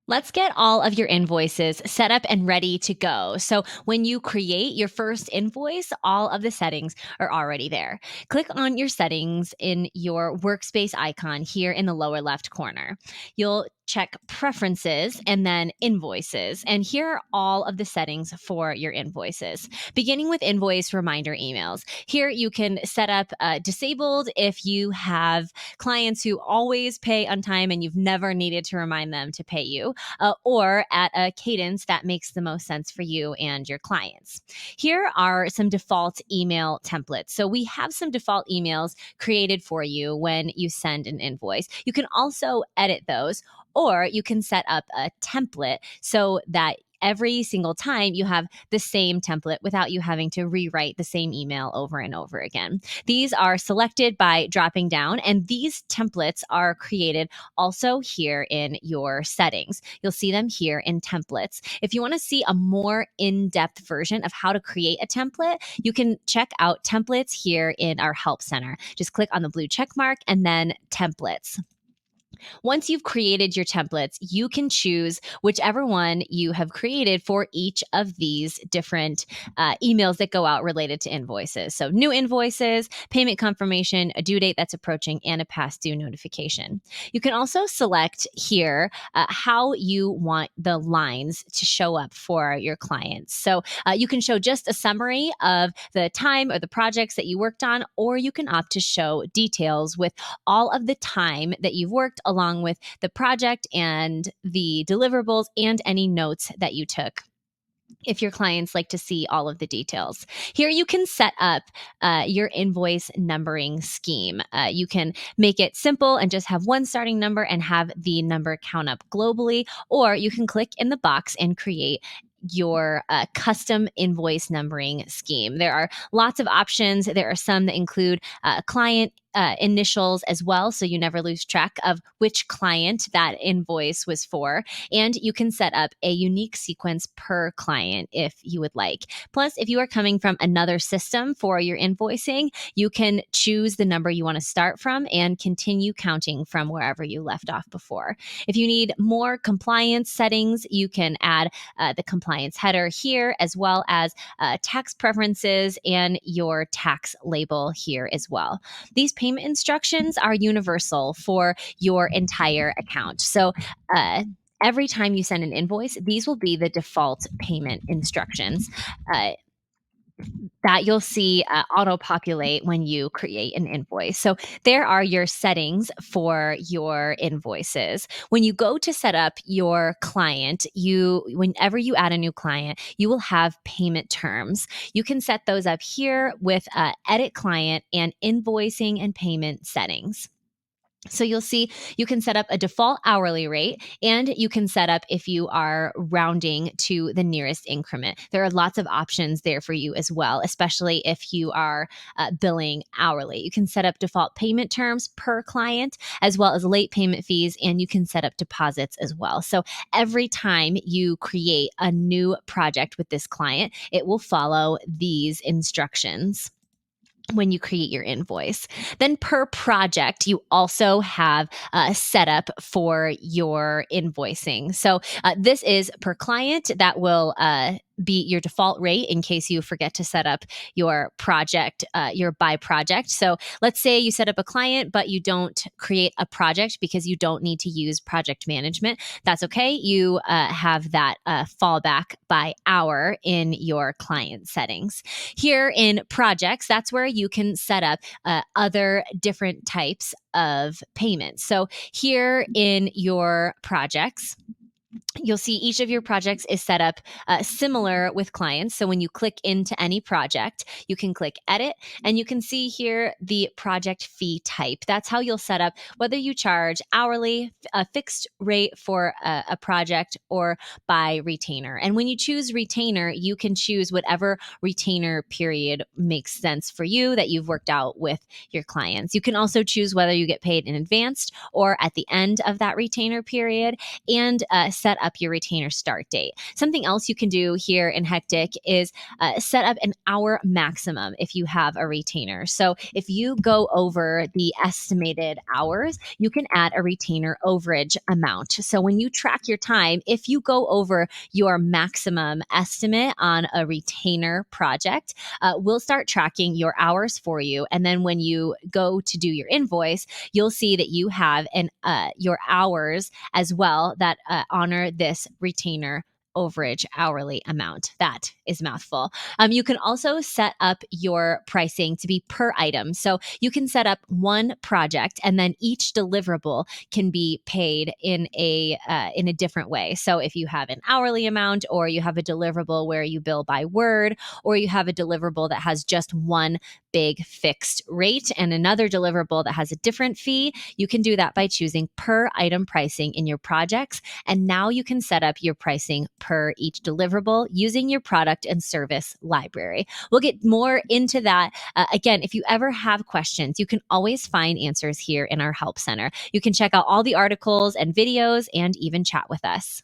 Let's get all of your invoices set up and ready to go. So when you create your first invoice, all of the settings are already there. Click on your settings in your workspace icon here in the lower left corner. You'll check preferences and then invoices. And here are all of the settings for your invoices, beginning with invoice reminder emails. Here you can set up disabled if you have clients who always pay on time and you've never needed to remind them to pay you, or at a cadence that makes the most sense for you and your clients. Here are some default email templates. So we have some default emails created for you when you send an invoice. You can also edit those, or you can set up a template so that every single time you have the same template without you having to rewrite the same email over and over again. These are selected by dropping down, and these templates are created also here in your settings. You'll see them here in templates. If you want to see a more in-depth version of how to create a template, you can check out templates here in our help center. Just click on the blue check mark and then templates. Once you've created your templates, you can choose whichever one you have created for each of these different emails that go out related to invoices. So new invoices, payment confirmation, a due date that's approaching, and a past due notification. You can also select here how you want the lines to show up for your clients. So you can show just a summary of the time or the projects that you worked on, or you can opt to show details with all of the time that you've worked along with the project and the deliverables and any notes that you took, if your clients like to see all of the details. Here you can set up your invoice numbering scheme. You can make it simple and just have one starting number and have the number count up globally, or you can click in the box and create your custom invoice numbering scheme. There are lots of options. There are some that include client initials as well, so you never lose track of which client that invoice was for. And you can set up a unique sequence per client if you would like. Plus, if you are coming from another system for your invoicing, you can choose the number you want to start from and continue counting from wherever you left off before. If you need more compliance settings, you can add the compliance header here, as well as tax preferences and your tax label here as well. These payment instructions are universal for your entire account. So every time you send an invoice, these will be the default payment instructions that you'll see auto-populate when you create an invoice. So there are your settings for your invoices. When you go to set up your client, whenever you add a new client, you will have payment terms. You can set those up here with edit client and invoicing and payment settings. So you'll see you can set up a default hourly rate, and you can set up if you are rounding to the nearest increment. There are lots of options there for you as well, especially if you are billing hourly. You can set up default payment terms per client, as well as late payment fees, and you can set up deposits as well. So every time you create a new project with this client, it will follow these instructions when you create your invoice. Then per project, you also have a setup for your invoicing. So this is per client. That will be your default rate in case you forget to set up your project, your by project. So let's say you set up a client, but you don't create a project because you don't need to use project management. That's okay. You have that fallback by hour in your client settings. Here in projects, that's where you can set up other different types of payments. So here in your projects, you'll see each of your projects is set up similar with clients. So when you click into any project, you can click edit, and you can see here the project fee type. That's how you'll set up whether you charge hourly, a fixed rate for a project, or by retainer. And when you choose retainer, you can choose whatever retainer period makes sense for you that you've worked out with your clients. You can also choose whether you get paid in advance or at the end of that retainer period, and set up your retainer start date. Something else you can do here in Hectic is set up an hour maximum if you have a retainer. So if you go over the estimated hours, you can add a retainer overage amount. So when you track your time, if you go over your maximum estimate on a retainer project, we'll start tracking your hours for you. And then when you go to do your invoice, you'll see that you have your hours as well that honor this retainer overage hourly amount. That is mouthful. You can also set up your pricing to be per item. So you can set up one project and then each deliverable can be paid in a different way. So if you have an hourly amount, or you have a deliverable where you bill by word, or you have a deliverable that has just one big fixed rate and another deliverable that has a different fee, you can do that by choosing per item pricing in your projects. And now you can set up your pricing per each deliverable using your product and service library. We'll get more into that. Again, if you ever have questions, you can always find answers here in our Help Center. You can check out all the articles and videos and even chat with us.